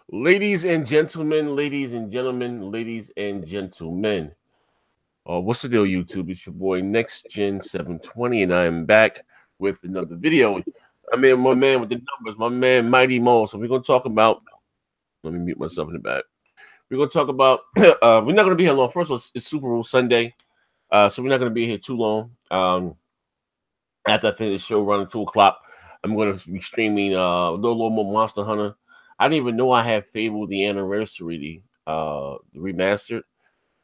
Ladies and gentlemen, ladies and gentlemen, ladies and gentlemen. What's the deal, YouTube? It's your boy Next Gen 720, and I am back with another video. I mean, my man with the numbers, my man Mighty Mo. So we're gonna talk about. Let me mute myself in the back. We're gonna talk about. We're not gonna be here long. First of all, it's Super Bowl Sunday, so we're not gonna be here too long. After I finish the show, around 2 o'clock, I'm gonna be streaming a little more Monster Hunter. I didn't even know I had Fable the Anniversary remastered.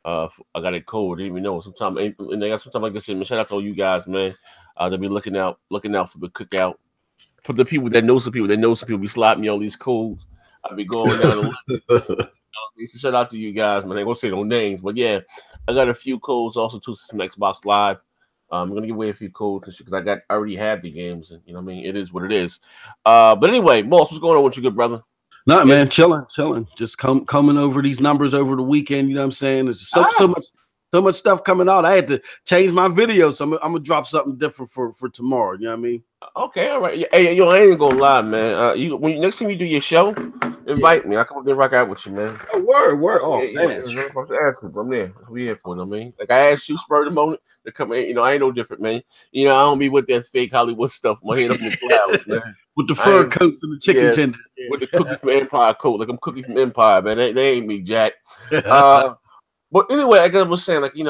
I got it cold. I didn't even know. Sometimes, and I got sometimes like I said, man, shout out to all you guys, man. They'll be looking out for the cookout. For the people that know some people be sliding me all these codes. I'll be going down the list. So shout out to you guys, man. I ain't gonna say no names, but yeah, I got a few codes also to some Xbox Live. I'm gonna give away a few codes because I already have the games, and you know what I mean. It is what it is. But anyway, Moss, what's going on with you, good brother? No, man, chilling. Just coming over these numbers over the weekend. You know what I'm saying? There's so much stuff coming out. I had to change my video, so I'm gonna drop something different for tomorrow. You know what I mean? Okay, all right. Hey, yo, I ain't gonna lie, man. When next time you do your show, invite me. I come up there rock out with you, man. Oh, word. Oh, yeah, man. I'm supposed to ask you, bro. I'm there. That's what we here for. You know what I mean? Like I asked you, spur the moment to come in. You know, I ain't no different, man. You know, I don't be with that fake Hollywood stuff. My head up in the clouds, man. With the fur coats and the chicken tender. With the cookie from Empire coat, like I'm cookie from Empire, man. They ain't me, Jack. But anyway, I was saying, like, you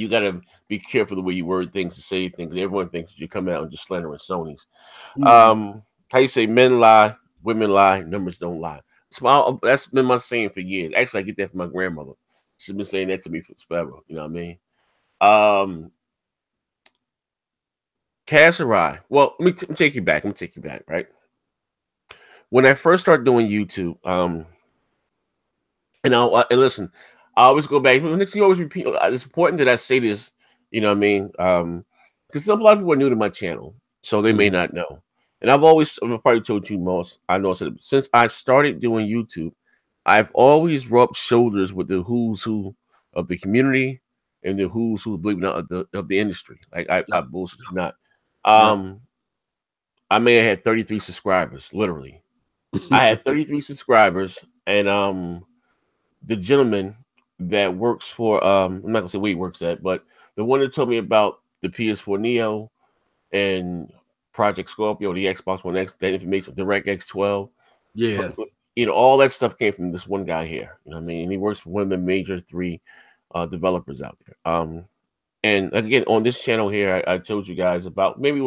gotta be careful the way you word things to say things. Everyone thinks that you come out and just slandering Sony's. How you say men lie, women lie, numbers don't lie. That's been my saying for years. Actually, I get that from my grandmother. She's been saying that to me forever. You know what I mean? Casserai. Well, let me take you back. I'm gonna take you back, right? When I first started doing YouTube, and listen, I always go back. Next, you always repeat. It's important that I say this. You know what I mean? Because a lot of people are new to my channel, so they may not know. And I've probably told you most. I know since I started doing YouTube, I've always rubbed shoulders with the who's who of the community and the who's who, believe it or not, of the industry. Like I bullshit not. I may have had 33 subscribers, literally. I had 33 subscribers, and the gentleman that works for I'm not gonna say where he works at, but the one that told me about the PS4 Neo and Project Scorpio, the Xbox One X, that information, DirectX 12. Yeah. All that stuff came from this one guy here. You know what I mean? And he works for one of the major three developers out there. And again, on this channel here, I told you guys about maybe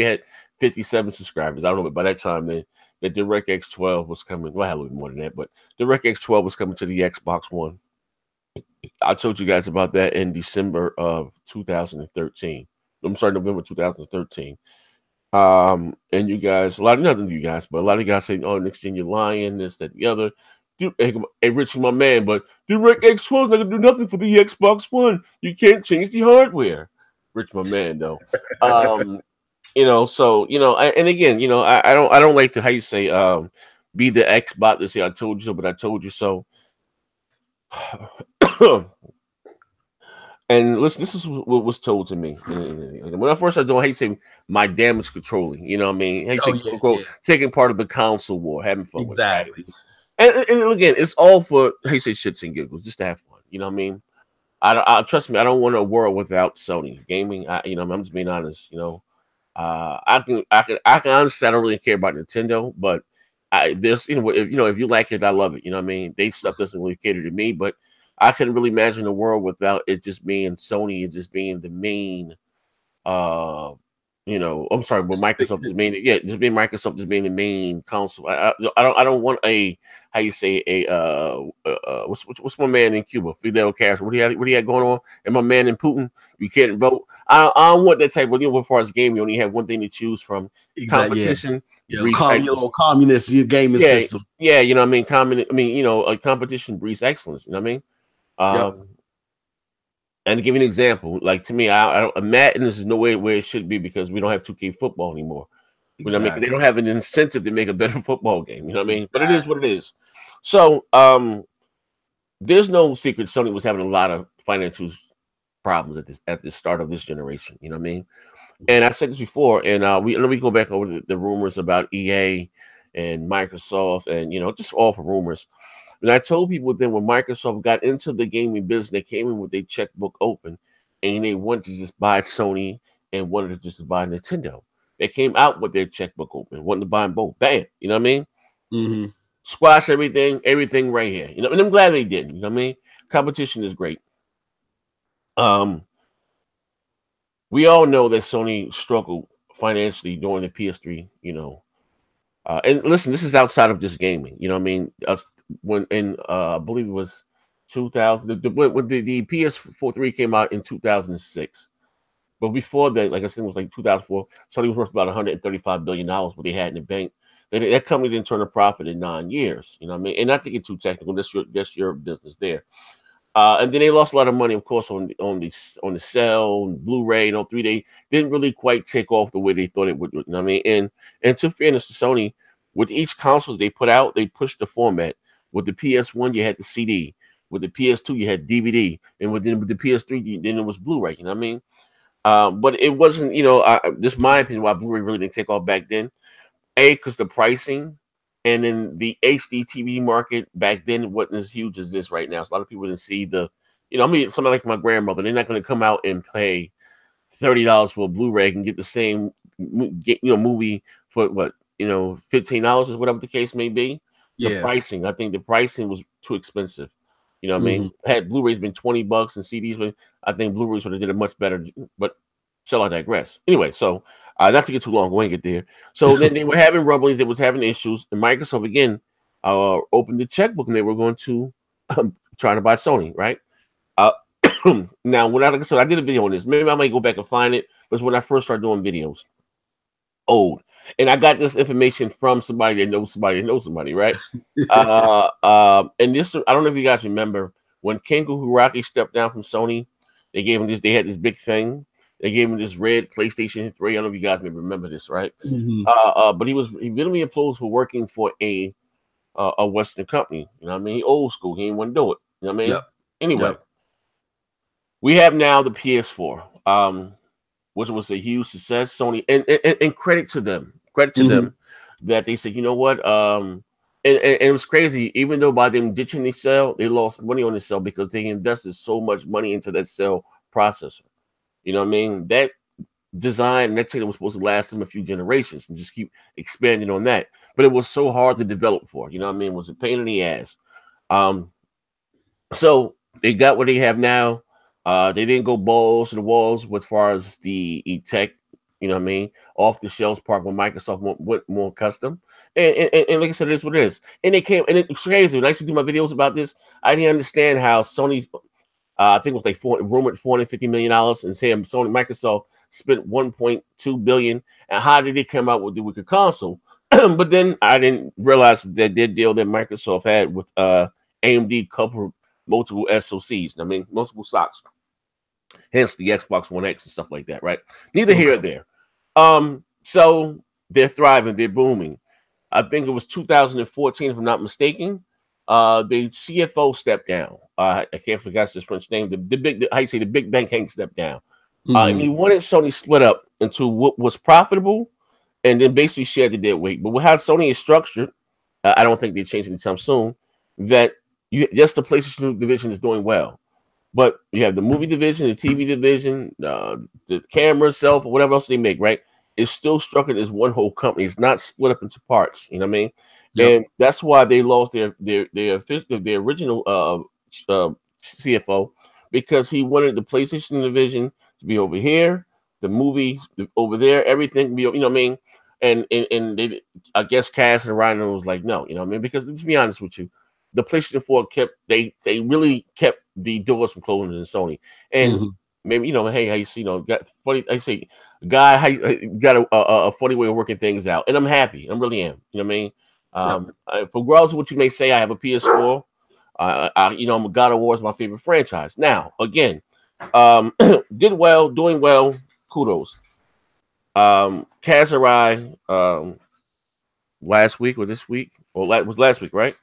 had 57 subscribers. I don't know, but by that time, the DirectX 12 was coming. Well, I had a little more than that, but DirectX 12 was coming to the Xbox One. I told you guys about that in December of 2013. I'm sorry, November 2013. And you guys, nothing to you guys, but a lot of you guys say, "Oh, next thing you're lying, this, that, the other." Hey, Richie, my man, but DirectX 12 is not gonna do nothing for the Xbox One. You can't change the hardware. Rich, my man, though. So and again, I don't like to, how you say, be the Xbot to say I told you so, but I told you so. And listen, this is what was told to me when I first started doing, I hate saying my damage controlling. You know what I mean? Taking part of the console war, having fun with it. And again, it's all for, how you say, shits and giggles, just to have fun. You know what I mean? I trust me, I don't want a world without Sony gaming. I'm just being honest. I can honestly, I don't really care about Nintendo, but if you like it, I love it. You know what I mean? They stuff doesn't really cater to me, but I couldn't really imagine a world without it just being Sony and just being the main. I'm sorry, but Microsoft is main. Yeah, just being Microsoft is being the main console. I don't want a, how you say, what's my man in Cuba, Fidel Castro? What do you have going on? And my man in Putin, you can't vote. I don't want that type of, as far as game, you only have one thing to choose from. Competition. Little communist gaming system. Yeah, you know what I mean? Competition breeds excellence. You know what I mean? And to give you an example, like, to me, I don't, Madden is no way where it should be because we don't have 2K football anymore. Exactly. You know what I mean? They don't have an incentive to make a better football game. You know what I mean? But it is what it is. So there's no secret Sony was having a lot of financial problems at the start of this generation. You know what I mean? And I said this before, and we go back over the rumors about EA and Microsoft, and just all for rumors. And I told people then when Microsoft got into the gaming business, they came in with their checkbook open, and they wanted to just buy Sony and wanted to just buy Nintendo. They came out with their checkbook open, wanted to buy them both. Bam, you know what I mean? Mm-hmm. Squash everything right here. And I'm glad they did. You know what I mean? Competition is great. We all know that Sony struggled financially during the PS3, and listen, this is outside of just gaming. You know what I mean? When in I believe it was 2000, when the PS4 3 came out in 2006. But before that, like I said, it was like 2004. Sony was worth about $135 billion what they had in the bank. That company didn't turn a profit in 9 years. You know what I mean? And not to get too technical, that's your business there. And then they lost a lot of money, of course, on the sell, Blu-ray, 3. They didn't really quite take off the way they thought it would. You know what I mean? And to fairness to Sony, with each console they put out, they pushed the format. With the PS1, you had the CD. With the PS2, you had DVD, and with the PS3, then it was Blu-ray. You know what I mean? But it wasn't. This is my opinion why Blu-ray really didn't take off back then. Because the pricing. And then the HD TV market back then wasn't as huge as this right now. So a lot of people didn't see somebody like my grandmother, they're not going to come out and pay $30 for a Blu-ray and get the same, movie for what, $15 is whatever the case may be. The pricing, I think the pricing was too expensive. You know what I mean? Had Blu-rays been $20 and CDs, I think Blu-rays would have did it much better. But shall I digress? Anyway, so not to get too long, we'll get there. So then they were having rumblings, they was having issues, and Microsoft again opened the checkbook, and they were going to try to buy Sony, right? Now, like I said, I did a video on this. Maybe I might go back and find it. But it's when I first started doing videos, old, and I got this information from somebody that knows somebody, right? And this, I don't know if you guys remember when Ken Kuhuraki stepped down from Sony. They gave him this. They had this big thing. They gave him this red PlayStation 3. I don't know if you guys may remember this, right? But he literally employed for working for a Western company. You know what I mean? He old school. He didn't want to do it. You know what I mean? Anyway, we have now the PS4, which was a huge success. Sony and credit to them. That they said, you know what? And it was crazy. Even though by them ditching the cell, they lost money on the cell because they invested so much money into that cell processor. You know what I mean? That design, that thing was supposed to last them a few generations and just keep expanding on that. But it was so hard to develop for. You know what I mean? It was a pain in the ass. So they got what they have now. They didn't go balls to the walls as far as the tech. You know what I mean? Off the shelves part when Microsoft went more custom. And like I said, it is what it is. And they came, and it's crazy. When I used to do my videos about this, I didn't understand how Sony. I think it was like rumored $450 million, and Sony Microsoft spent $1.2 billion. And how did they come out with the wicked console? But then I didn't realize that their deal that Microsoft had with AMD covered multiple SoCs. I mean, multiple stocks. Hence the Xbox One X and stuff like that, right? Neither here or there. So they're thriving, they're booming. I think it was 2014, if I'm not mistaken. The CFO stepped down. I can't forget his French name. The big bank Hank stepped down. And he wanted Sony split up into what was profitable and then basically shared the dead weight. But how Sony is structured, I don't think they change anytime soon. That just the PlayStation division is doing well. But you have the movie division, the TV division, the camera itself, or whatever else they make, right? It's still structured as one whole company. It's not split up into parts. You know what I mean? Yep. And that's why they lost their original CFO, because he wanted the PlayStation division to be over here, the movie over there, everything be, you know what I mean? And they, I guess Cass and Ryan was like, no, you know what I mean? Because to be honest with you, the PlayStation 4 they really kept the doors from closing in Sony. And maybe, you know, hey, how you see, you know, got funny, I say, guy got a funny way of working things out. And I'm happy. I really am. You know what I mean? For regardless of what you may say, I have a PS4. You know, God of War is my favorite franchise. Now, again, doing well, kudos. Kazurai, last week or this week, or was last week, right?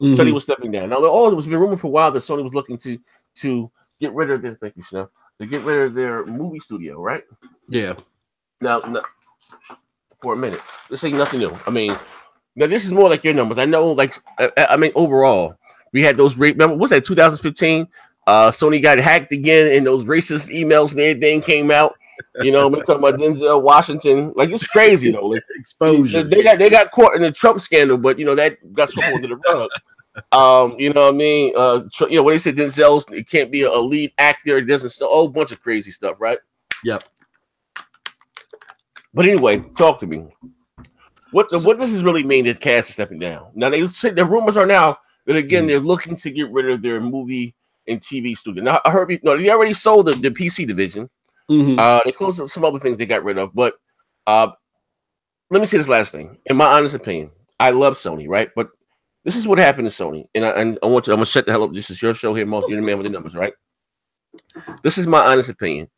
Sony was stepping down. Now, it was been rumored for a while that Sony was looking to get rid of their, to get rid of their movie studio, right? Yeah. Now, for a minute, this ain't nothing new. I mean, now this is more like your numbers. I know, like, I mean, overall, we had those great. Remember, what's that? 2015. Sony got hacked again, and those racist emails and everything came out. You know, we're talking about Denzel Washington. Like, it's crazy though. Like, Exposure. They got caught in the Trump scandal, but you know that got swept under the rug. You know what I mean? You know, when they said Denzel's, it can't be a lead actor. It doesn't. A whole bunch of crazy stuff, right? Yep. But anyway, talk to me. What does this really mean that Cass is stepping down? Now they say the rumors are now that again they're looking to get rid of their movie and TV studio. Now I heard they already sold the PC division. They closed some other things they got rid of. But let me say this last thing. In my honest opinion, I love Sony, right? But this is what happened to Sony, and I'm gonna shut the hell up. This is your show here, Most. You're the man with the numbers, right? This is my honest opinion.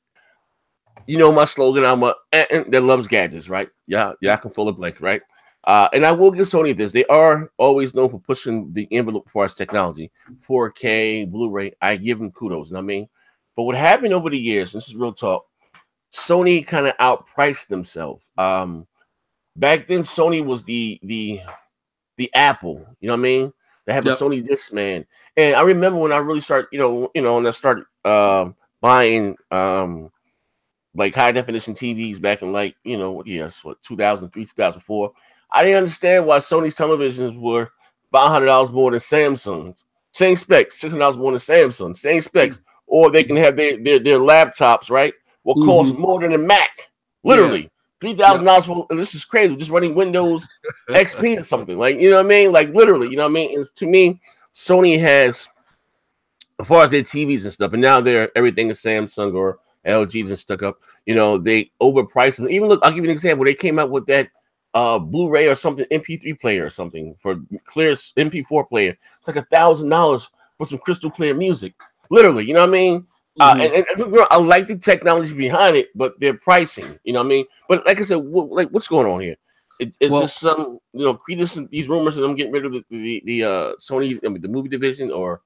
You know my slogan. I'm a that loves gadgets, right? Yeah, I can fill the blank, right? And I will give Sony this. They are always known for pushing the envelope as far as technology, 4K, Blu-ray. I give them kudos. You know what I mean? But what happened over the years, this is real talk, Sony kind of outpriced themselves. Back then, Sony was the Apple. You know what I mean? They have a Sony Discman. And I remember when I really started, when I started buying like high definition TVs back in 2003, 2004. I didn't understand why Sony's televisions were $500 more than Samsung's. Same specs, $600 more than Samsung. Same specs, or they can have their laptops, right? Will cost more than a Mac, literally. $3,000 for, and this is crazy, just running Windows XP or something. Like, you know what I mean? Like, literally, you know what I mean? And to me, Sony has, as far as their TVs and stuff, and now everything is Samsung or LGs and stuck up, they overpriced them. Even look, I'll give you an example. They came out with that Blu-ray or something, MP3 player or something for clear MP4 player. It's like $1,000 for some crystal clear music. Literally, you know what I mean? And I like the technology behind it, but their pricing, you know what I mean? But like I said, what's going on here? It's just some, these rumors that I'm getting rid of the Sony, the movie division, or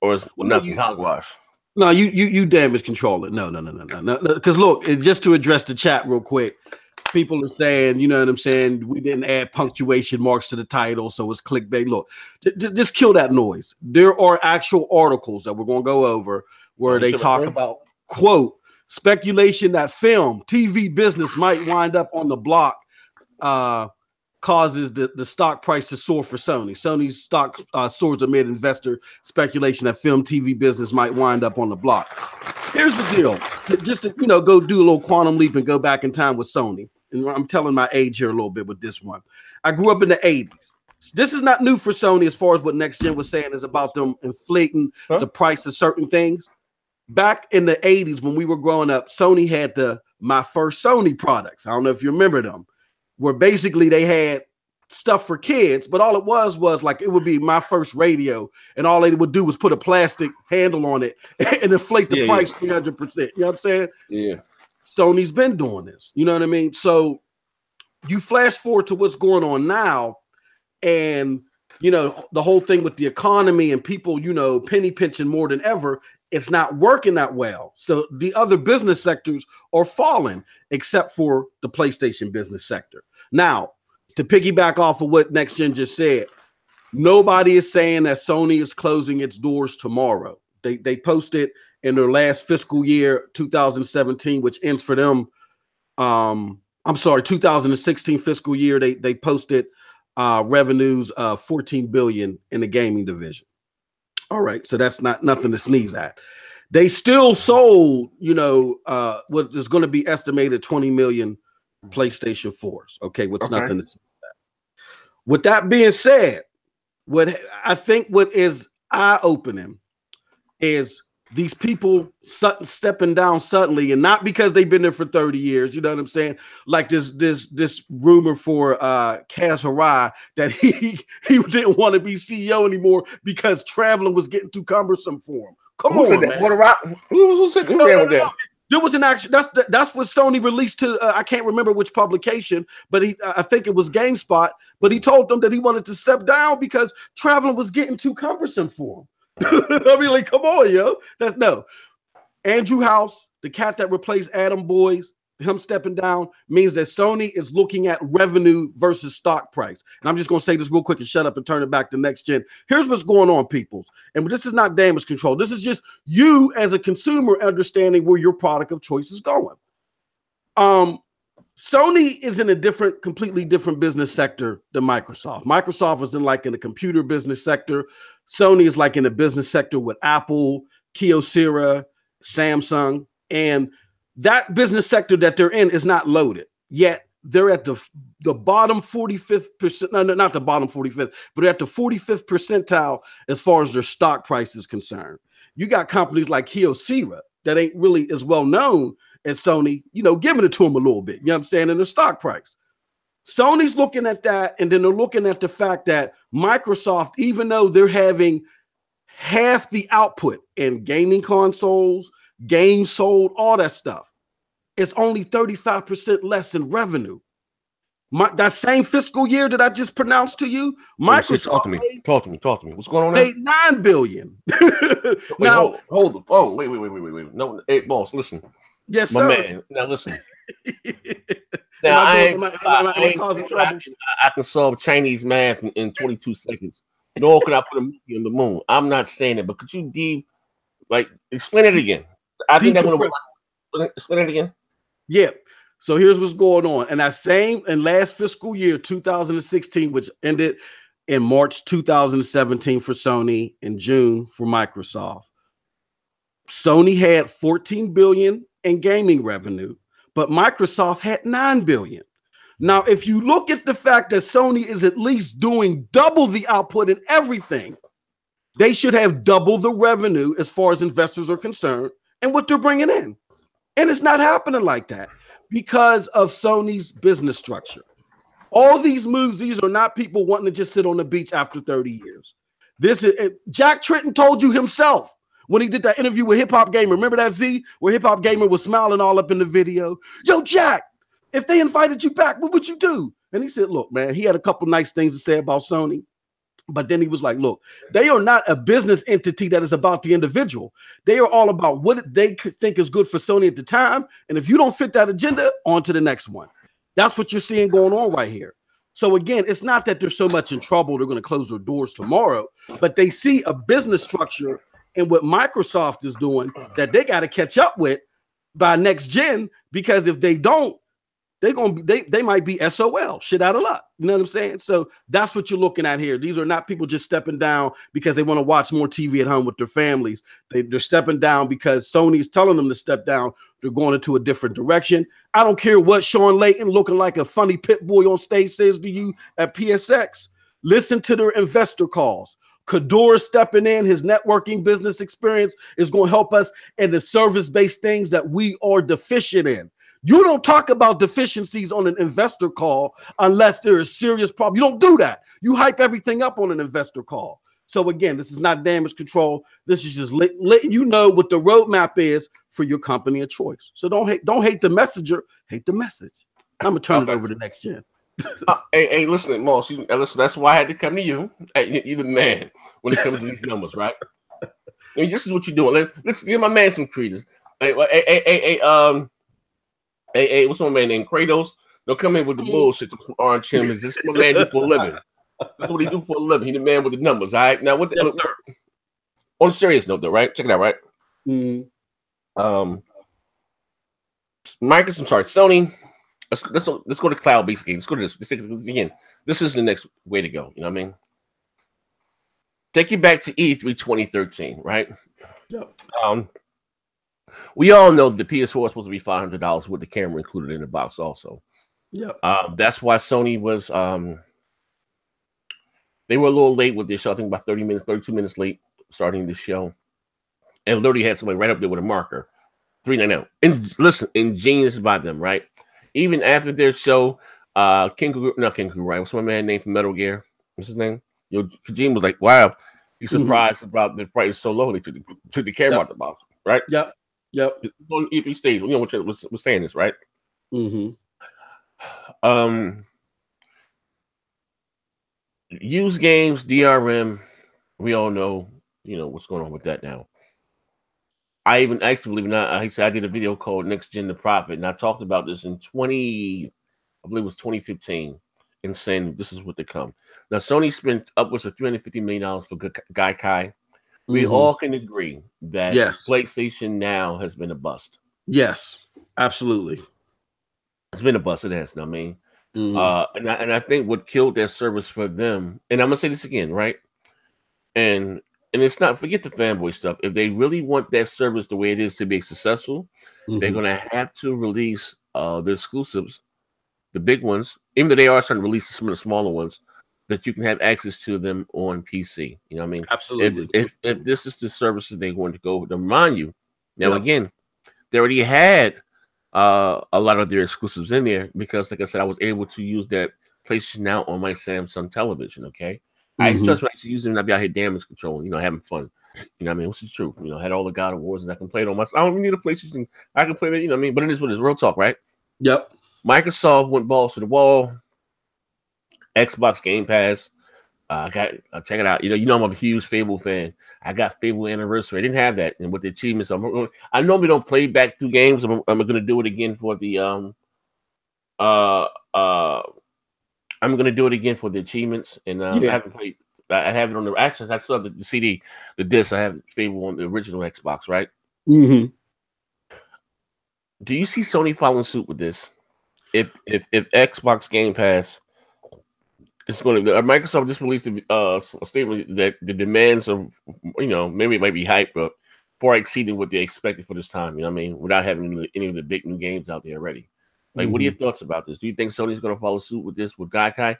is nothing hogwash. No, you damage control it. No. Because look, just to address the chat real quick, people are saying, you know what I'm saying, we didn't add punctuation marks to the title, so it's clickbait. Look, just kill that noise. There are actual articles that we're going to go over where they talk about, quote, speculation that film, TV business might wind up on the block causes the stock price to soar for Sony. Sony's stock soars amid investor speculation that film TV business might wind up on the block. Here's the deal. Just to, go do a little quantum leap and go back in time with Sony. And I'm telling my age here a little bit with this one. I grew up in the 80s. This is not new for Sony as far as what Next Gen was saying is about them inflating the price of certain things. Back in the 80s when we were growing up, Sony had my first Sony products. I don't know if you remember them, where basically they had stuff for kids, but all it was like it would be my first radio, and all they would do was put a plastic handle on it and inflate the price 300%. You know what I'm saying? Yeah. Sony's been doing this. You know what I mean? So you flash forward to what's going on now, and the whole thing with the economy and people, penny pinching more than ever. It's not working that well. So the other business sectors are falling, except for the PlayStation business sector. Now, to piggyback off of what Next Gen just said, nobody is saying that Sony is closing its doors tomorrow. They posted in their last fiscal year, 2017, which ends for them. 2016 fiscal year, they posted revenues of $14 billion in the gaming division. All right, so that's nothing to sneeze at. They still sold, what is going to be estimated 20 million PlayStation 4s. Okay, nothing to sneeze at. With that being said, what is eye-opening is these people stepping down suddenly, and not because they've been there for 30 years. You know what I'm saying? Like this rumor for Kaz Hirai that he didn't want to be CEO anymore because traveling was getting too cumbersome for him. Come on, man. Who said that? There was an action. That's what Sony released to. I can't remember which publication, but I think it was GameSpot. But he told them that he wanted to step down because traveling was getting too cumbersome for him. I mean, like, come on, yo. Andrew House, the cat that replaced Adam Boyes, him stepping down means that Sony is looking at revenue versus stock price. And I'm just going to say this real quick and shut up and turn it back to next gen. Here's what's going on, peoples. And this is not damage control. This is just you as a consumer understanding where your product of choice is going. Sony is in a completely different business sector than Microsoft. Microsoft is in the computer business sector. Sony is like in the business sector with Apple, Kyocera, Samsung, and that business sector that they're in is not loaded yet. They're at the bottom 45th percent. No, not the bottom 45th, but they're at the 45th percentile as far as their stock price is concerned. You got companies like Kyocera that ain't really as well known as Sony, giving it to them a little bit, you know what I'm saying, in the stock price. Sony's looking at that, and then they're looking at the fact that Microsoft, even though they're having half the output in gaming consoles, games sold, all that stuff, it's only 35% less in revenue. That same fiscal year that I just pronounced to you, Microsoft talk to me. What's going on there? Paid $9 billion. Now, hold the phone. Wait. No, hey, boss, listen. Yes, my sir. Man. Now listen. Now I can solve Chinese math in 22 seconds. Nor could I put a monkey on the moon. I'm not saying it, but could you explain it again? I think that would explain it again. Yeah. So here's what's going on. And that same and last fiscal year, 2016, which ended in March 2017 for Sony and June for Microsoft. Sony had $14 billion in gaming revenue, but Microsoft had $9 billion. Now, if you look at the fact that Sony is at least doing double the output in everything, they should have double the revenue as far as investors are concerned and what they're bringing in. And it's not happening like that because of Sony's business structure. All these moves, these are not people wanting to just sit on the beach after 30 years. This is Jack Tritton told you himself when he did that interview with Hip Hop Gamer. Remember that, Z, where Hip Hop Gamer was smiling all up in the video? Yo, Jack, if they invited you back, what would you do? And he said, look, man, he had a couple nice things to say about Sony. But then he was like, look, they are not a business entity that is about the individual. They are all about what they think is good for Sony at the time. And if you don't fit that agenda, on to the next one. That's what you're seeing going on right here. So again, it's not that they're so much in trouble they're going to close their doors tomorrow, but they see a business structure and what Microsoft is doing that they got to catch up with by next gen, because if they don't, they might be SOL, shit out of luck. You know what I'm saying? So that's what you're looking at here. These are not people just stepping down because they want to watch more TV at home with their families. They're stepping down because Sony is telling them to step down. They're going into a different direction. I don't care what Sean Layton looking like a funny pit boy on stage says to you at PSX. Listen to their investor calls. Kador stepping in, his networking business experience is going to help us in the service-based things that we are deficient in. You don't talk about deficiencies on an investor call unless there is serious problem. You don't do that. You hype everything up on an investor call. So again, this is not damage control. This is just letting you know what the roadmap is for your company of choice. So don't hate the messenger, hate the message. I'm gonna turn it over to next gen. Hey, listen, Moss. Listen, that's why I had to come to you. Hey, you're the man when it comes to these numbers, right? I mean, this is what you're doing. Let's give my man some credence. Hey, what's my man named Kratos? Don't come in with the bullshit from Orange Chim. This is what my man do for a living. That's what he do for a living. He the man with the numbers, all right? Now, what? Yes, sir. On a serious note, though, right? Check it out, right? Mm-hmm. Sony. Let's go to cloud-based games. Let's go to this. Again, this is the next way to go. You know what I mean? Take you back to E3 2013, right? Yep. We all know that the PS4 is supposed to be $500 with the camera included in the box also. Yeah. That's why Sony was they were a little late with this show. I think about 32 minutes late starting the show. And literally had somebody right up there with a marker. 390. And listen, ingenious by them, right? Even after their show, King Kugura, right? What's my man name from Metal Gear? What's his name? Kojima was like, wow, he's surprised about the price so low. They took the camera out the box, right? Yep. E3 stage, you know what was saying this, right? Mm-hmm. Used games, DRM, we all know, what's going on with that now. I even actually, believe it or not, I said I did a video called Next Gen to Profit, and I talked about this in I believe it was 2015, and saying this is what they come. Now, Sony spent upwards of $350 million for Gaikai. We all can agree that yes, PlayStation Now has been a bust. yes, absolutely. It's been a bust. It has. I mean, and I think what killed that service for them, and I'm gonna say this again, right? And it's not, forget the fanboy stuff. If they really want that service the way it is to be successful, they're gonna have to release the exclusives, the big ones, even though they are starting to release some of the smaller ones, that you can have access to them on PC. You know what I mean? Absolutely. If this is the services they want to go to remind you. Now again, they already had a lot of their exclusives in there because, like I said, I was able to use that PlayStation Now on my Samsung television. Okay, I trust me, I actually using it. I'd be out here damage control, having fun. You know what I mean? Which is true. I had all the God of Wars and I can play it on my. I don't even need a PlayStation. I can play that. You know what I mean? But it is what it is. Real talk, right? Yep. Microsoft went balls to the wall. Xbox Game Pass. Check it out. I'm a huge Fable fan. I got Fable Anniversary. I didn't have that, and with the achievements, I normally don't play back through games. I'm going to do it again for the I'm going to do it again for the achievements, and I haven't played. I have it on the actually. I still have the CD, the disc. I have Fable on the original Xbox, right? Do you see Sony following suit with this? If Xbox Game Pass. It's going to. Microsoft just released a statement that the demands of, maybe it might be hype, but far exceeding what they expected for this time. You know what I mean? Without having any of the big new games out there already. Like, what are your thoughts about this? Do you think Sony's going to follow suit with this with Gaikai?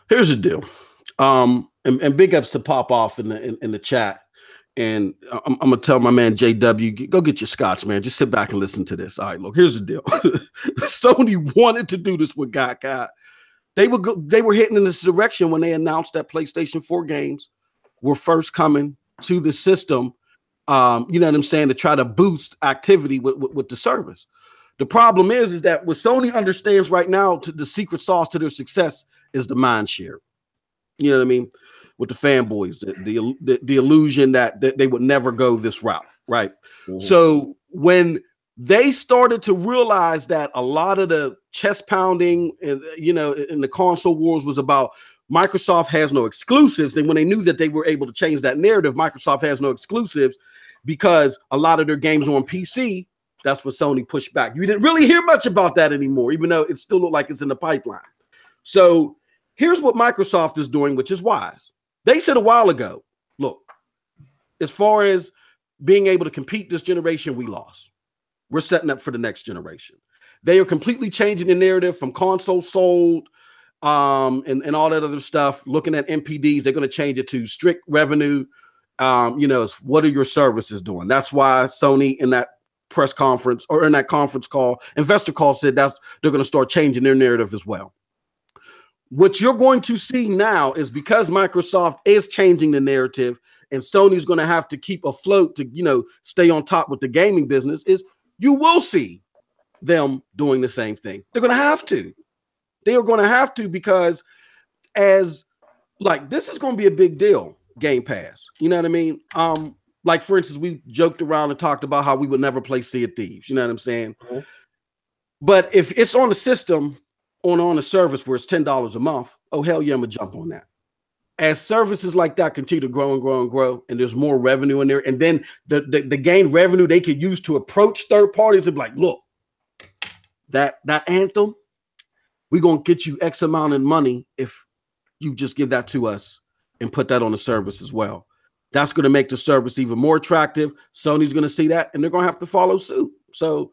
Here's the deal. And big ups to Pop Off in the chat. And I'm gonna tell my man JW, go get your scotch, man. Just sit back and listen to this. All right, look, here's the deal. Sony wanted to do this with Gaikai. They were hitting in this direction when they announced that PlayStation 4 games were first coming to the system. You know what I'm saying, to try to boost activity with the service. The problem is that what Sony understands right now, the secret sauce to their success is the mind share. You know what I mean? With the fanboys, the illusion that they would never go this route, right? So when they started to realize that a lot of the chest pounding and in the console wars was about Microsoft has no exclusives. Then when they knew that they were able to change that narrative, Microsoft has no exclusives because a lot of their games are on PC. That's what Sony pushed back. You didn't really hear much about that anymore, even though it still looked like it's in the pipeline. So here's what Microsoft is doing, which is wise. They said a while ago, look, as far as being able to compete this generation, we lost. We're setting up for the next generation. They are completely changing the narrative from console sold and all that other stuff. Looking at MPDs, they're going to change it to strict revenue. What are your services doing? That's why Sony in that press conference or in that conference call, investor call, said they're going to start changing their narrative as well. What you're going to see now is because Microsoft is changing the narrative and Sony's going to have to keep afloat to, stay on top with the gaming business, is you will see them doing the same thing. They're going to have to. They are going to have to because this is going to be a big deal, Game Pass. You know what I mean? Like, for instance, we joked around and talked about how we would never play Sea of Thieves. You know what I'm saying? But if it's on the system, on a service where it's $10 a month, oh, hell yeah, I'm going to jump on that. As services like that continue to grow and grow and grow, and there's more revenue in there, and then the gained revenue they could use to approach third parties and be like, look, that Anthem, we're going to get you X amount of money if you just give that to us and put that on the service as well. That's going to make the service even more attractive. Sony's going to see that, and they're going to have to follow suit. So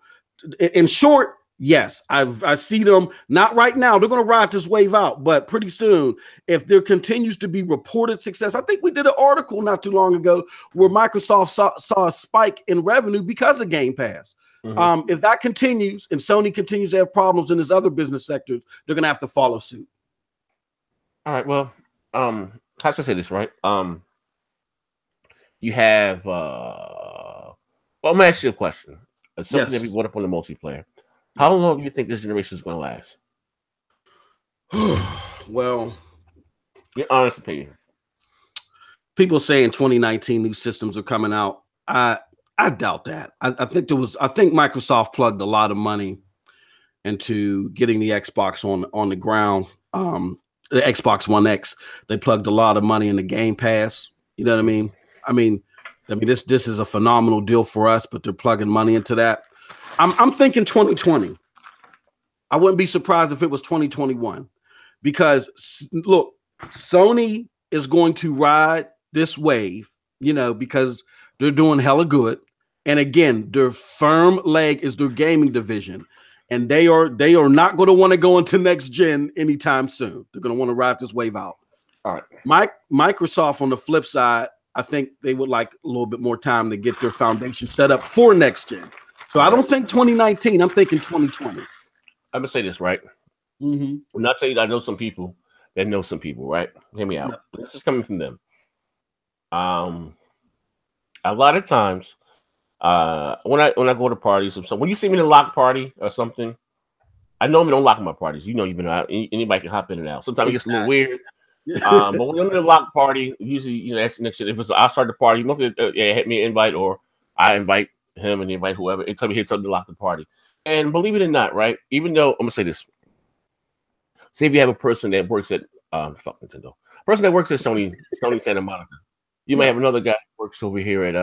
in short, yes, I see them, not right now. They're going to ride this wave out, but pretty soon, if there continues to be reported success, I think we did an article not too long ago where Microsoft saw a spike in revenue because of Game Pass. If that continues and Sony continues to have problems in his other business sectors, they're going to have to follow suit. All right. Well, how should I say this, right? You have, well, I'm going to ask you a question. Something that we brought up on the multiplayer. How long do you think this generation is going to last? Well, your honest opinion. People saying 2019 new systems are coming out. I doubt that. I think Microsoft plugged a lot of money into getting the Xbox on the ground. The Xbox One X, they plugged a lot of money in the Game Pass. You know what I mean? I mean, this is a phenomenal deal for us, but they're plugging money into that. I'm thinking 2020. I wouldn't be surprised if it was 2021, because look, Sony is going to ride this wave, you know, because they're doing hella good. And again, their firm leg is their gaming division. And they are not going to want to go into next gen anytime soon. They're going to want to ride this wave out. All right. Microsoft, on the flip side, I think they would like a little bit more time to get their foundation set up for next gen. So I don't think 2019. I'm thinking 2020. I'm gonna say this, right? Mm-hmm. I'm not telling you that I know some people that know some people, right? Hear me out. Yeah. This is coming from them. A lot of times, when I go to parties or something, when you see me in a lock party or something, I normally don't lock my parties. You know, you've been out. Anybody can hop in and out. Sometimes it gets a little weird. But when I'm in a lock party, usually, you know, that's next shit. If it's I start the party, most of it, hit me an invite, or I invite him and invite whoever. It's time he hits something to lock the party. And believe it or not, right? Even though I'm gonna say this, say if you have a person that works at fuck Nintendo, person that works at Sony Santa Monica, you might have another guy who works over here at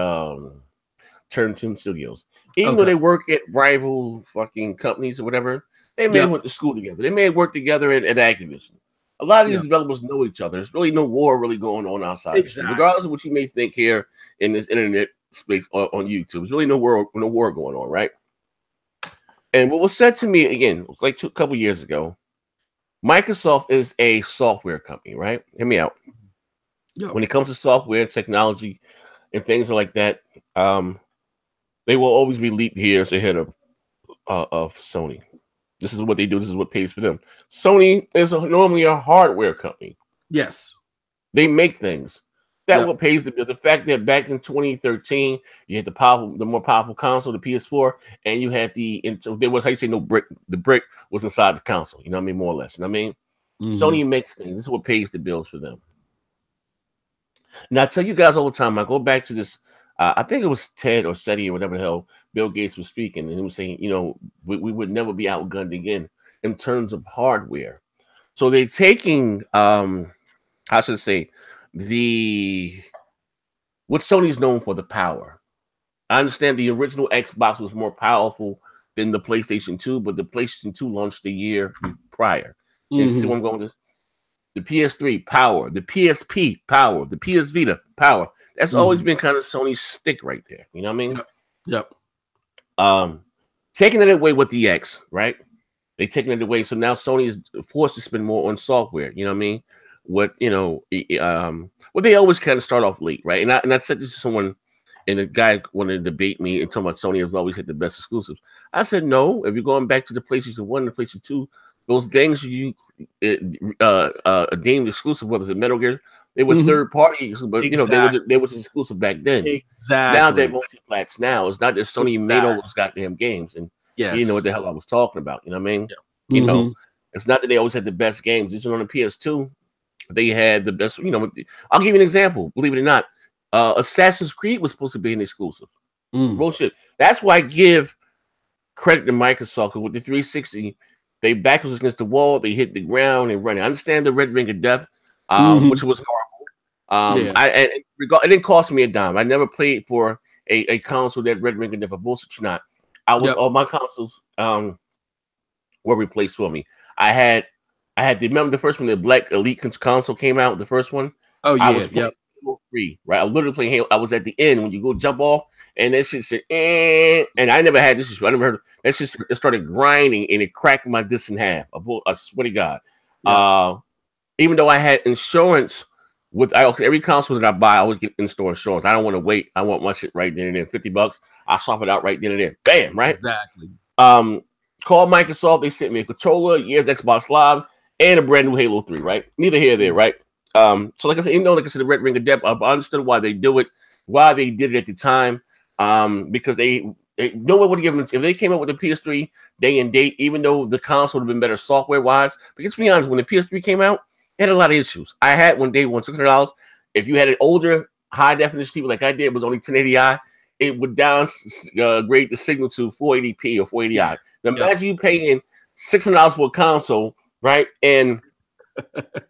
Turn Tune Studios. Even though they work at rival fucking companies or whatever, they may have went to school together. They may have worked together at Activision. A lot of these developers know each other. There's really no war really going on outside. Exactly. Regardless of what you may think here in this internet space on YouTube, there's really no war going on, right? And what was said to me again, like a couple years ago, Microsoft is a software company, right? Hear me out. When it comes to software, technology, and things like that, they will always be leap years ahead of Sony. This is what they do. This is what pays for them. Sony is normally a hardware company. Yes, they make things. That what pays the bill. The fact that back in 2013, you had the more powerful console, the PS4, and you had there was, how you say, no brick. The brick was inside the console. You know what I mean? More or less. You know what I mean? Sony makes things. This is what pays the bills for them. Now, I tell you guys all the time, I go back to this. I think it was Ted or SETI or whatever the hell Bill Gates was speaking, and he was saying, you know, we would never be outgunned again in terms of hardware. So they're taking, how should I say, what Sony's known for, the power. I understand the original Xbox was more powerful than the PlayStation 2, but the PlayStation 2 launched the year prior. You see where I'm going with this? The PS3 power, the PSP power, the PS Vita power. That's always been kind of Sony's stick right there. You know what I mean? Taking it away with the X, right? They taking it away, so now Sony is forced to spend more on software. You know what I mean? What they always kind of start off late, right? And I said this to someone, and the guy wanted to debate me and talk about Sony has always had the best exclusives. I said no. If you're going back to the PlayStation 1 and the PlayStation 2, those games you deemed exclusive, whether it's Metal Gear, they were third party, but you know they was exclusive back then. Exactly. Now they're multi-plats. Now it's not that Sony made all those goddamn games, and you know what the hell I was talking about. You know what I mean? You know, it's not that they always had the best games. This one on the PS2, they had the best. You know, I'll give you an example. Believe it or not, Assassin's Creed was supposed to be an exclusive. Bullshit. That's why I give credit to Microsoft with the 360. They back was against the wall. They hit the ground and running. I understand the Red Ring of Death, which was horrible. It didn't cost me a dime. I never played for a console that Red Ring of Death. Bullshit, not. I was all my consoles were replaced for me. I had remember the first one, the Black Elite console came out. The first one. Oh yeah, I was playing Halo 3, right? I literally playing Halo. I was at the end when you go jump off, and that shit said, and I never had this issue. I never heard that shit. It started grinding and it cracked my disc in half. I swear to God. Even though I had insurance with every console that I buy, I always get in-store insurance. I don't want to wait. I want my shit right then and there. $50. I swap it out right then and there. Bam, right? Exactly. Called Microsoft. They sent me a controller, years Xbox Live, and a brand new Halo 3, right? Neither here or there, right? So like I said, even though like I said, the Red Ring of Death, I understood why they do it, why they did it at the time. Because they no one would give them if they came up with the PS3 day and date, even though the console would have been better software wise. Because to be honest, when the PS3 came out, it had a lot of issues. I had one day $600. If you had an older high definition TV like I did, it was only 1080i. it would downgrade the signal to 480p or 480i. Now imagine you paying $600 for a console, right? And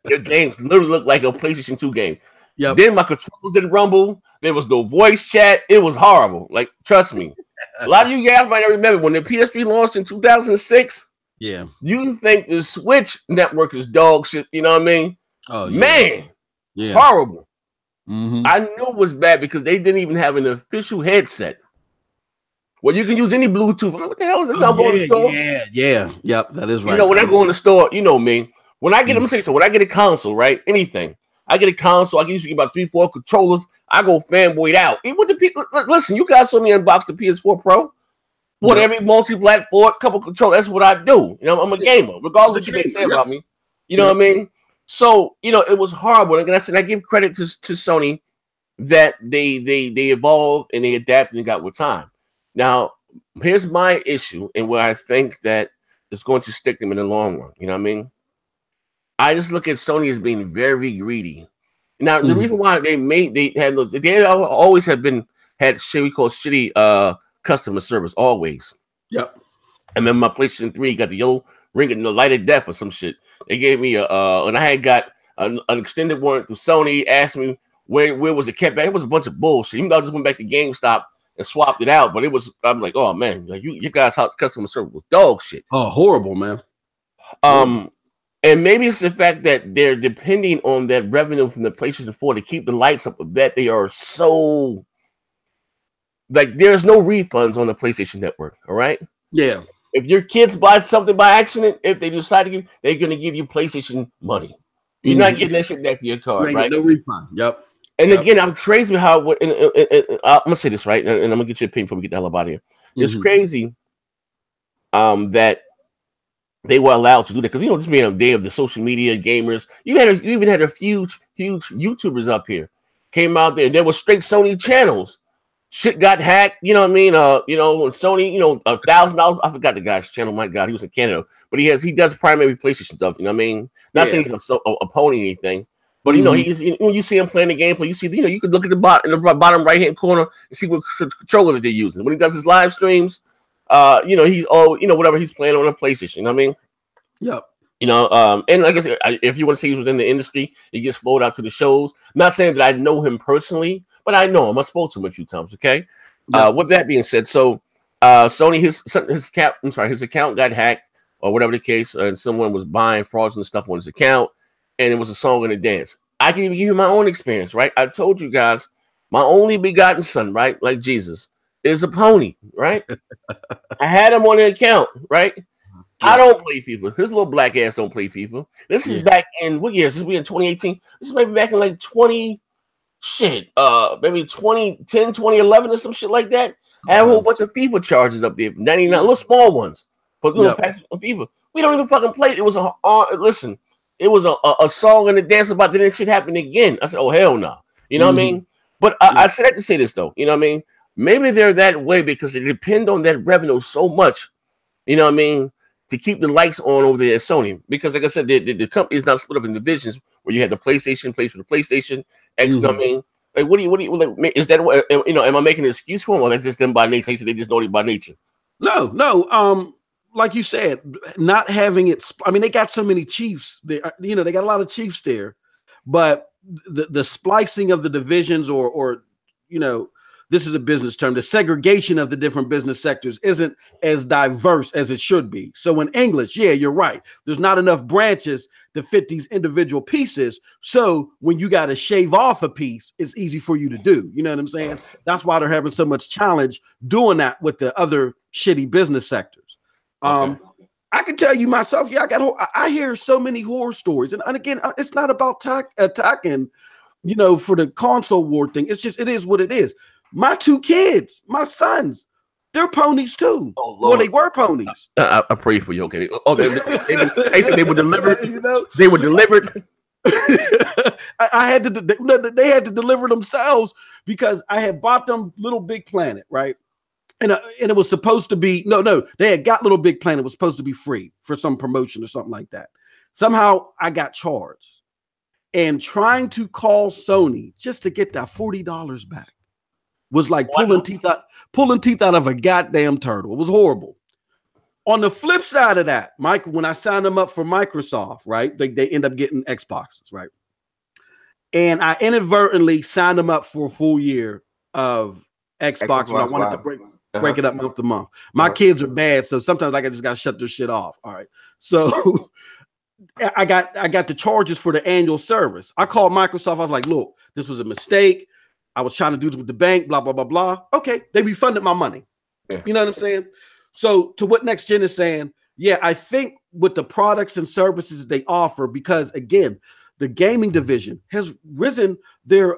your games literally look like a PlayStation 2 game. Yep. Then my controllers didn't rumble. There was no voice chat. It was horrible. Like, trust me. A lot of you guys might not remember when the PS3 launched in 2006. Yeah. You think the Switch network is dog shit. You know what I mean? Oh, yeah. Man. Yeah. Horrible. Mm-hmm. I knew it was bad because they didn't even have an official headset. Well, you can use any Bluetooth. I'm like, what the hell is it? I'm going to the store. Yeah. Yep, that is right. You know, when I go in the store, you know me. When I get, let me say so. When I get a console, right? Anything, I get a console. I usually get about 3-4 controllers. I go fanboyed out. Even with the people, listen, you guys saw me unbox the PS4 Pro. What every multi-platform, couple controllers. That's what I do. You know, I'm a gamer, regardless of what you may say about me. You know what I mean? So you know, it was horrible. And I give credit to Sony that they evolved and they adapted and got with time. Now, here's my issue and where I think that it's going to stick them in the long run. You know what I mean? I just look at Sony as being very greedy. Now, the reason why they always have had shitty customer service, always. Yep. And then my PlayStation 3 got the yellow ring and the light of death or some shit. They gave me and I had got an extended warrant through Sony, asked me where was it kept back. It was a bunch of bullshit. Even though I just went back to GameStop and swapped it out, but I'm like, oh man, like you guys' customer service was dog shit. Oh, horrible, man. And maybe it's the fact that they're depending on that revenue from the PlayStation 4 to keep the lights up, that they are so like there's no refunds on the PlayStation Network. All right. Yeah. If your kids buy something by accident, if they decide to give, they're going to give you PlayStation money. You're not getting that shit back to your card, right? No refund. Yep. And again, I'm crazy how I'm gonna say this right, and I'm gonna get your opinion before we get the hell up out of here. It's crazy, that they were allowed to do that because this being a day of the social media gamers, you even had a huge YouTubers up here came out there. And there were straight Sony channels. Shit got hacked. You know what I mean? When Sony, $1,000. I forgot the guy's channel. My God, he was in Canada, but he does primary PlayStation stuff. You know what I mean? Not saying he's a pony or anything. But when you see him playing the gameplay, you see you could look at the bottom right hand corner and see what controller that they're using. When he does his live streams, whatever he's playing on a PlayStation. You know what I mean? Yep. And like I said, if you want to see he's within the industry, he gets flowed out to the shows. I'm not saying that I know him personally, but I know him. I spoke to him a few times. Okay. Yep. With that being said, so Sony his account got hacked or whatever the case, and someone was buying fraudulent stuff on his account. And it was a song and a dance. I can even give you my own experience, right? I told you guys, my only begotten son, right? Like Jesus, is a pony, right? I had him on the account, right? Yeah. I don't play FIFA. His little black ass don't play FIFA. This is back in what year? This is in 2018. This is maybe back in like maybe 2010, 2011 or some shit like that. I had a whole bunch of FIFA charges up there, 99 little small ones, but little packs of FIFA. We don't even fucking play it. It was listen. It was a song and a dance about that shit happened again. I said, oh, hell no. You know what I mean? But I said that to say this, though. You know what I mean? Maybe they're that way because they depend on that revenue so much, you know what I mean, to keep the lights on over there at Sony. Because, like I said, the company is not split up in divisions where you have the PlayStation, place for the PlayStation, X, you know what I mean? Like, what do you like, is that, am I making an excuse for them or that's just them by nature? They just know it by nature. No. Like you said, not having it. I mean, they got so many chiefs there. They got a lot of chiefs there, but the splicing of the divisions, or this is a business term. The segregation of the different business sectors isn't as diverse as it should be. So in English, yeah, you're right. There's not enough branches to fit these individual pieces. So when you got to shave off a piece, it's easy for you to do. You know what I'm saying? That's why they're having so much challenge doing that with the other shitty business sectors. I can tell you myself, I hear so many horror stories, and again, it's not about attacking, for the console war thing. It's just, it is what it is. My two kids, my sons, they're ponies too. Oh, Lord. Well, they were ponies. I pray for you. Okay. Oh, they said they were delivered. They were delivered. I had to. They had to deliver themselves because I had bought them Little Big Planet, right? And it was supposed to be they had got Little Big Planet. It was supposed to be free for some promotion or something like that. Somehow I got charged, and trying to call Sony just to get that $40 back. was like pulling teeth out of a goddamn turtle. It was horrible. On the flip side of that, Mike, when I signed them up for Microsoft, right, they end up getting Xboxes, right? And I inadvertently signed them up for a full year of Xbox when I wanted to break it up month to month. My kids are bad, so sometimes I just got to shut their shit off. All right. So I got the charges for the annual service. I called Microsoft. I was like, look, this was a mistake. I was trying to do this with the bank, blah, blah, blah, blah. Okay. They refunded my money. Yeah. You know what I'm saying? So to what Next Gen is saying, yeah, I think with the products and services they offer, because again, the gaming division has risen their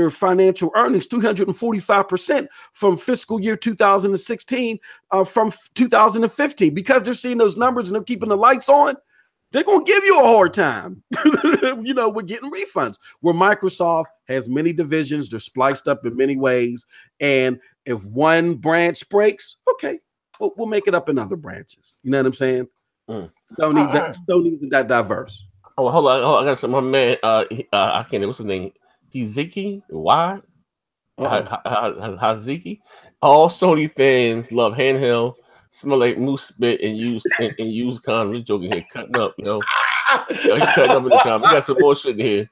financial earnings 245% from fiscal year 2016 from 2015, because they're seeing those numbers and they're keeping the lights on. They're going to give you a hard time, you know, with getting refunds. Where Microsoft has many divisions, they're spliced up in many ways. And if one branch breaks, okay, we'll make it up in other branches. You know what I'm saying? Sony isn't that diverse. Oh, hold on. I got some. My man, I can't name, what's his name? Hiziki? Why? Hiziki? All Sony fans love handheld, smell like moose spit, and use condoms. This joking here, cutting up, you know. He's cutting up in the comments. We got some more shit in here.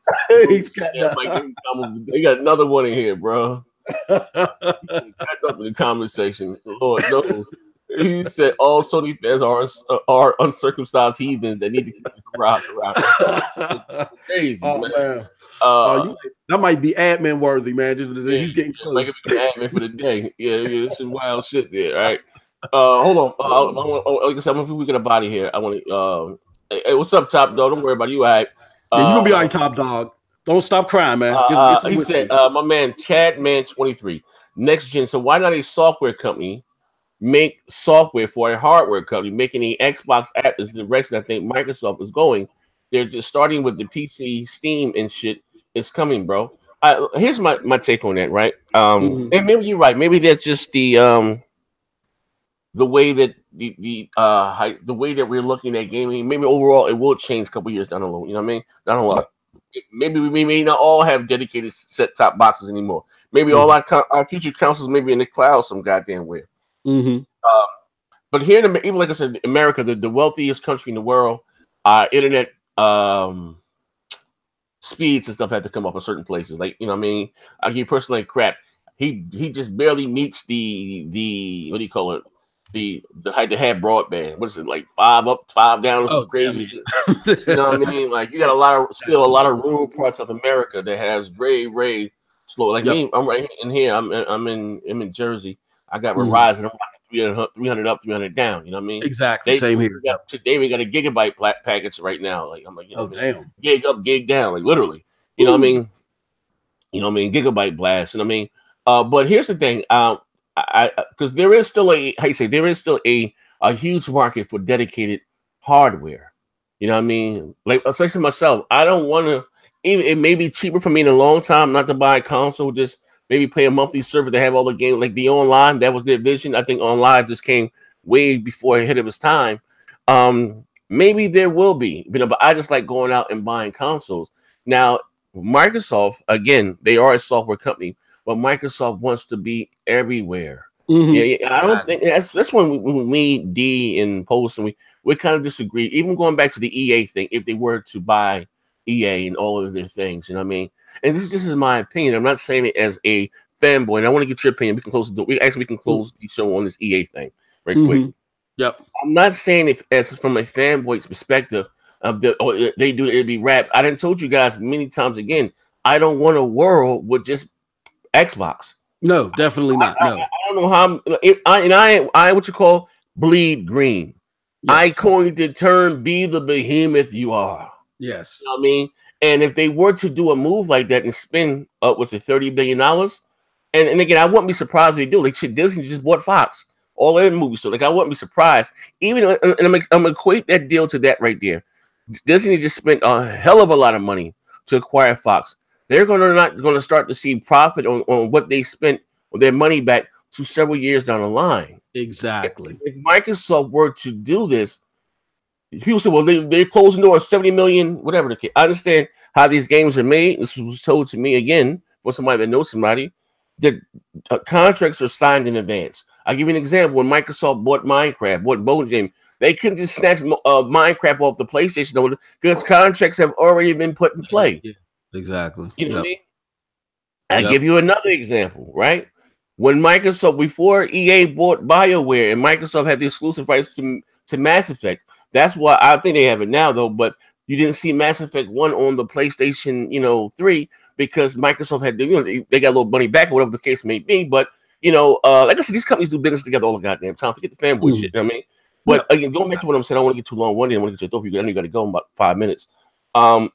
He's cutting up. We got another one in here, bro. Cut up in the comment section. Lord knows. He said all Sony fans are uncircumcised heathens that need to keep the garage around. Crazy, man. That might be admin worthy, man. He's getting close. Like admin for the day. Yeah, this is wild shit there. All right. Hold on. Like I said, I'm gonna get a body here. I want to. Hey, what's up, Top Dog? Don't worry about it. You all right? Yeah, you gonna be all right, Top Dog. Don't stop crying, man. He said, my man, Chadman23, Next Gen. So why not a software company make software for a hardware company? Making the Xbox app is the direction I think Microsoft is going. They're just starting with the PC, Steam, and shit. It's coming, bro. Here's my take on that, right? And maybe you're right. Maybe that's just the way that the way that we're looking at gaming. Maybe overall it will change a couple years down the road. You know what I mean? Down the line. Maybe we may not all have dedicated set-top boxes anymore. Maybe all our future consoles may be in the cloud some goddamn way. But here, even like I said, America, the wealthiest country in the world, internet speeds and stuff had to come up in certain places. Like, you know what I mean? I give personally crap. He just barely meets the what do you call it? The height to have broadband. What is it, like 5 up, 5 down? Oh, crazy shit. You know what I mean? Like, you got a lot of rural parts of America that has very slow. Like me, I'm right in here. I'm in Jersey. I got Verizon. I'm like 300 up, 300 down. You know what I mean? Exactly. Same here. Today we got a gigabyte package right now. Like, I'm like, you know, damn. Gig up, gig down. Like, literally. You know what I mean? You know what I mean? Gigabyte blast. You know what I mean? But here's the thing. Because there is still a huge market for dedicated hardware. You know what I mean? Like, especially myself, I don't want to. Even it may be cheaper for me in a long time not to buy a console. Just maybe pay a monthly server to have all the games, like the online. That was their vision. I think online just came way before ahead of its time. Maybe there will be, but I just like going out and buying consoles. Now, Microsoft, again, they are a software company, but Microsoft wants to be everywhere. Yeah, I don't think that's when we D and Post and we kind of disagree. Even going back to the EA thing, if they were to buy EA and all of their things, you know what I mean? And this is my opinion. I'm not saying it as a fanboy, and I want to get your opinion. We can close the door. We can close the show on this EA thing right quick. Yep. I'm not saying if as from a fanboy's perspective they do it'd be rap. I done told you guys many times again, I don't want a world with just Xbox. No, definitely not. No. I don't know how I what you call bleed green. Yes. I coined the term be the behemoth you are. Yes. You know what I mean? And if they were to do a move like that and spend upwards of $30 billion, and again, I wouldn't be surprised if they do. Like shit, Disney just bought Fox, all their movies. So like I wouldn't be surprised. Even and I'm gonna equate that deal to that right there. Disney just spent a hell of a lot of money to acquire Fox. They're not going to start to see profit on what they spent or their money back to several years down the line. Exactly. If Microsoft were to do this, people say, well, they're closing the door on 70 million, whatever the case. I understand how these games are made. This was told to me again for somebody that knows somebody. the contracts are signed in advance. I'll give you an example. When Microsoft bought Minecraft, bought Bone Game, they couldn't just snatch Minecraft off the PlayStation because contracts have already been put in play. Yeah, exactly. You know what I mean? I give you another example, right? When Microsoft, before EA bought BioWare and Microsoft had the exclusive rights to Mass Effect, that's why I think they have it now, though. But you didn't see Mass Effect 1 on the PlayStation, 3 because Microsoft had, they got a little money back or whatever the case may be. But, like I said, these companies do business together all the goddamn time. Forget the fanboy shit, you know what I mean? But again, going back to what I'm saying, I don't want to get too long-winded. I want to get your thought. I know you got to go in about 5 minutes.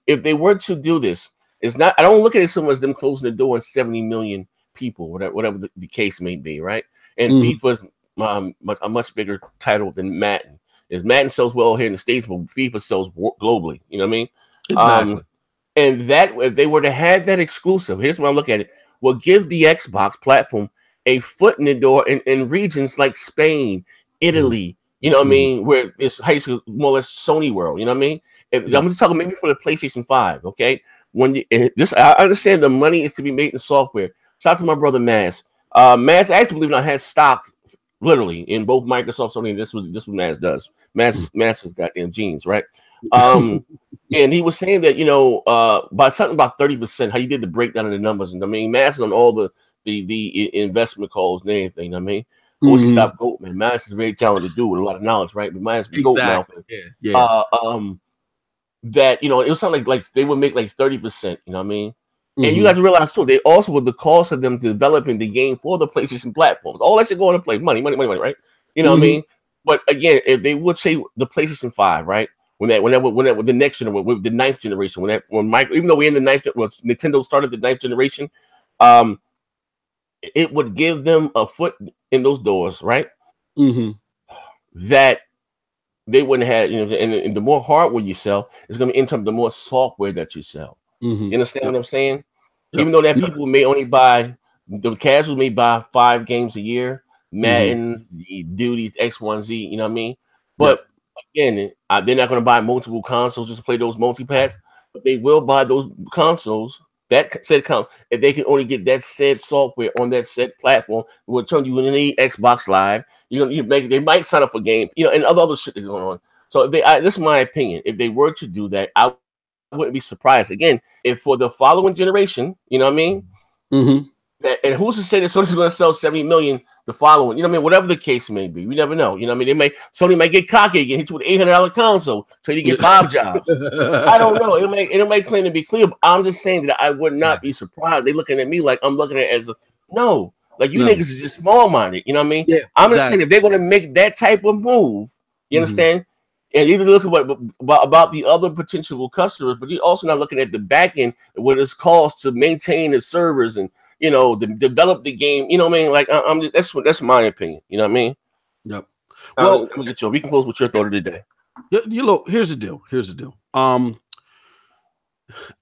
If they were to do this, it's not. I don't look at it so much them closing the door on 70 million people, whatever the case may be, right? And FIFA's a much bigger title than Madden. If Madden sells well here in the States, but FIFA sells globally. You know what I mean? Exactly. And that if they were to have that exclusive, here's when I look at it, will give the Xbox platform a foot in the door in regions like Spain, Italy. You know what I mean? Where it's more or less Sony world. You know what I mean? I'm just talking maybe for the PlayStation 5. Okay. I understand the money is to be made in software. Shout out to my brother Mass. Mass actually, believe it or not, has stock literally in both Microsoft, Sony, and this what Mass does. Mass has goddamn genes, right? And he was saying that by something about 30%. How you did the breakdown of the numbers, and I mean, Mass on all the investment calls and everything. You know what I mean, once you stop goat, man, Mass is very talented dude with a lot of knowledge, right? But Mass goat mouth. That it was something like they would make like 30%, you know what I mean? And you got to realize too, they also with the cost of them developing the game for the PlayStation platforms, all that should go into play. Money, right? You know what I mean? But again, if they would say the PlayStation 5, right? When the next generation, with the 9th generation, even though we're in the 9th, Nintendo started the 9th generation, it would give them a foot in those doors, right? That they wouldn't have, and the more hardware you sell, it's going to be in terms of the more software that you sell. You understand what I'm saying? Even though that people may only buy, the casuals may buy 5 games a year, Madden, Duties, X1Z, you know what I mean? But again, they're not going to buy multiple consoles just to play those multi-packs, but they will buy those consoles, that said if they can only get that said software on that said platform, it will turn you into Xbox Live. They might sign up for game, and other shit that's going on. So this is my opinion. If they were to do that, I wouldn't be surprised. Again, if for the following generation, you know what I mean? And who's to say that Sony's going to sell 70 million the following? You know what I mean? Whatever the case may be, we never know. You know what I mean? Sony might get cocky again, hit you with an $800 console, so you get 5 jobs. I don't know. It'll make claim to be clear. But I'm just saying that I would not be surprised. They're looking at me like I'm looking at it as no. Like you niggas is just small minded. You know what I mean? Yeah, I'm just saying if they're going to make that type of move, you understand? And even look at about the other potential customers, but you're also not looking at the back end, what it's cost to maintain the servers and to develop the game. You know what I mean? Like that's my opinion. You know what I mean? Yep. Well, we can close with your thought of the day. Here's the deal.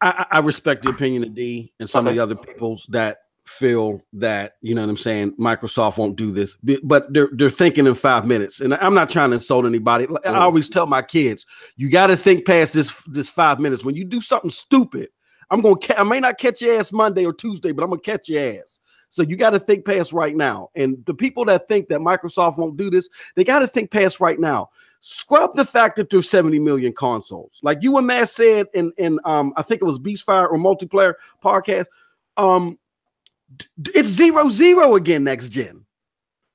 I respect the opinion of D and some of the other people's that feel that, you know what I'm saying, Microsoft won't do this, but they're thinking in 5 minutes. And I'm not trying to insult anybody. I always tell my kids, you got to think past this 5 minutes. When you do something stupid, I may not catch your ass Monday or Tuesday, but I'm gonna catch your ass. So you got to think past right now. And the people that think that Microsoft won't do this, they got to think past right now. Scrub the fact that there's 70 million consoles. Like you and Matt said in I think it was Beastfire or Multiplayer podcast. It's 0-0 again next gen.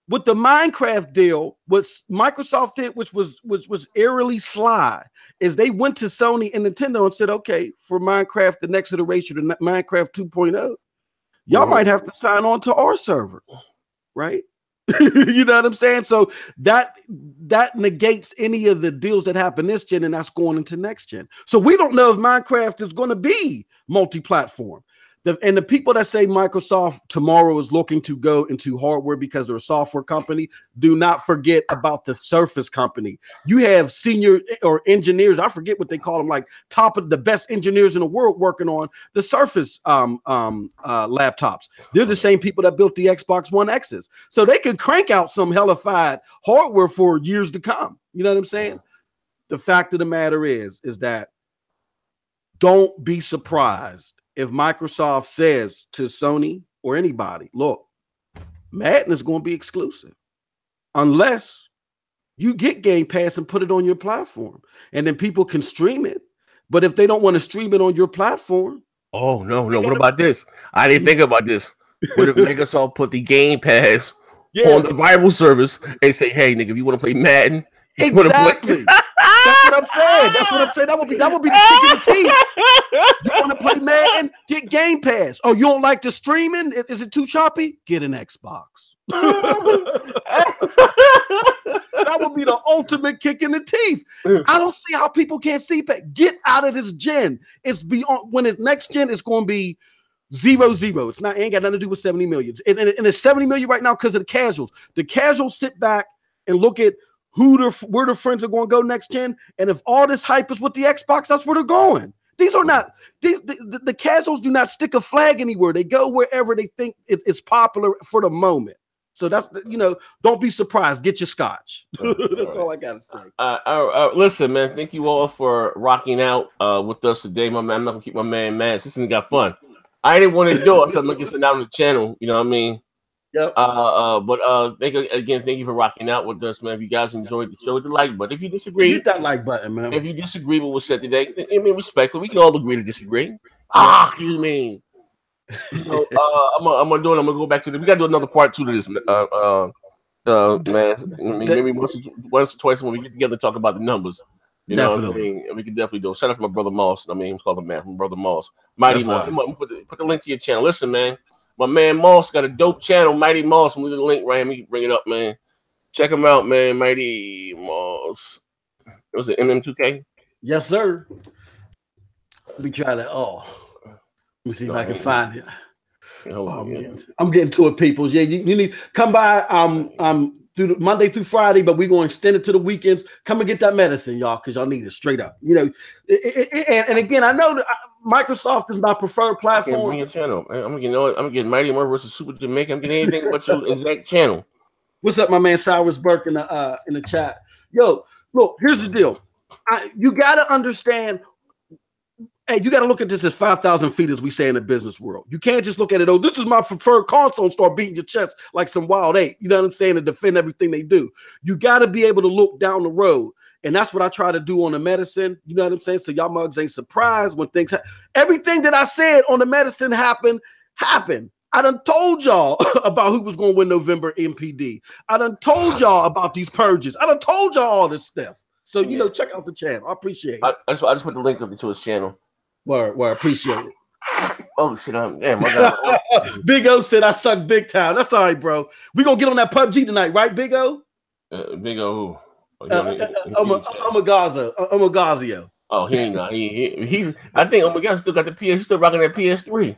With the Minecraft deal, what Microsoft did, which was eerily sly, is they went to Sony and Nintendo and said, okay, for Minecraft, the next iteration of Minecraft 2.0, y'all might have to sign on to our servers, right? You know what I'm saying? So that negates any of the deals that happen this gen, and that's going into next gen. So we don't know if Minecraft is going to be multi-platform. And the people that say Microsoft tomorrow is looking to go into hardware because they're a software company, do not forget about the Surface company. You have senior or engineers, I forget what they call them, like top of the best engineers in the world working on the Surface laptops. They're the same people that built the Xbox One X's. So they could crank out some hellified hardware for years to come. You know what I'm saying? The fact of the matter is that don't be surprised if Microsoft says to Sony or anybody, look, Madden is going to be exclusive unless you get Game Pass and put it on your platform, and then people can stream it. But if they don't want to stream it on your platform, oh no, what about this? I didn't think about this. What if Microsoft put the Game Pass on the rival service and say, "Hey, nigga, if you want to play Madden, exactly." That's what I'm saying. That would be the kick in the teeth. You want to play Madden? Get Game Pass. Oh, you don't like the streaming? Is it too choppy? Get an Xbox. That would be the ultimate kick in the teeth. I don't see how people can't see that. Get out of this gen. It's beyond. When it's next gen, it's going to be 0-0. It's not. Ain't got nothing to do with 70 million. And it's 70 million right now because of the casuals. The casuals sit back and look at where the friends are going to go next gen. And if all this hype is with the Xbox, that's where they're going. These are not the casuals do not stick a flag anywhere. They go wherever they think it's popular for the moment. So that's, don't be surprised. Get your scotch. That's all I gotta say. Listen, man. Thank you all for rocking out with us today, my man. I'm not gonna keep my man mad. This thing got fun. I didn't want to do it, so I'm making it out on the channel. You know what I mean? Yep. But thank you for rocking out with us, man. If you guys enjoyed the show, hit the like button. If you disagree, hit that like button, man. If you disagree with what was said today, I mean, respectfully, we can all agree to disagree. Excuse me. I'm gonna do it. I'm gonna go back to the. We gotta do another part 2 to this, man. Maybe once or twice when we get together and talk about the numbers. You know what I mean? We can definitely do it. Shout out to my brother Moss. I mean, he's called the man from Brother Moss. Mighty Moss. Put the link to your channel. Listen, man. My man Moss got a dope channel, Mighty Moss. We'll do the link right here. We can bring it up, man. Check him out, man. Mighty Moss. Was it MM2K? Yes, sir. Let me try that. Let me see if I can find it. I'm getting to it, people. Yeah, you need come by. Through Monday through Friday, but we're going to extend it to the weekends. Come and get that medicine, y'all, because y'all need it straight up. And again, I know that Microsoft is my preferred platform. Bring your channel. I'm getting Mighty Moore versus Super Jamaica. I'm getting anything but your exact channel. What's up, my man Cyrus Burke in the chat? Yo, look, here's the deal. You got to understand. Hey, you got to look at this as 5,000 feet, as we say in the business world. You can't just look at it, this is my preferred console, and start beating your chest like some wild ape. You know what I'm saying? And defend everything they do. You got to be able to look down the road. And that's what I try to do on the medicine. You know what I'm saying? So y'all mugs ain't surprised when things happen. Everything that I said on the medicine happened. I done told y'all about who was going to win November MPD. I done told y'all about these purges. I done told y'all all this stuff. So, check out the channel. I appreciate it. I just put the link up to his channel. Word, appreciate it. Oh shit! Damn, my God. Big O said I suck big time. That's all right, bro. We gonna get on that PUBG tonight, right, Big O? Big O who? Omagazio. Oh, he ain't not. He. I think Omagazio still got the PS. He's still rocking that PS3.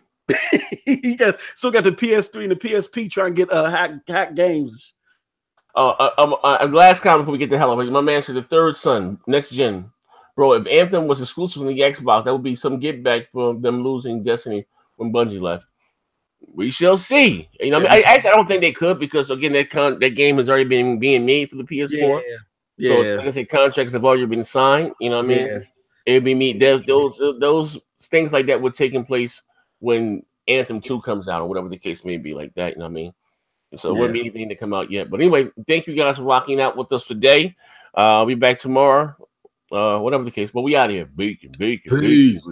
He still got the PS3 and the PSP trying to get hack games. Last comment before we get the hell out of it. My man said the third son, next gen. Bro, if Anthem was exclusive on the Xbox, that would be some get back for them losing Destiny when Bungie left. We shall see. I mean, I don't think they could, because again, that game has already been being made for the PS4. Yeah. So like I said, contracts have already been signed. You know what I mean? Yeah. It'd be those things like that were taking place when Anthem 2 comes out, or whatever the case may be, like that. You know what I mean? So it wouldn't be anything to come out yet. But anyway, thank you guys for rocking out with us today. I'll be back tomorrow. Whatever the case, but we out here. Bacon. Peace.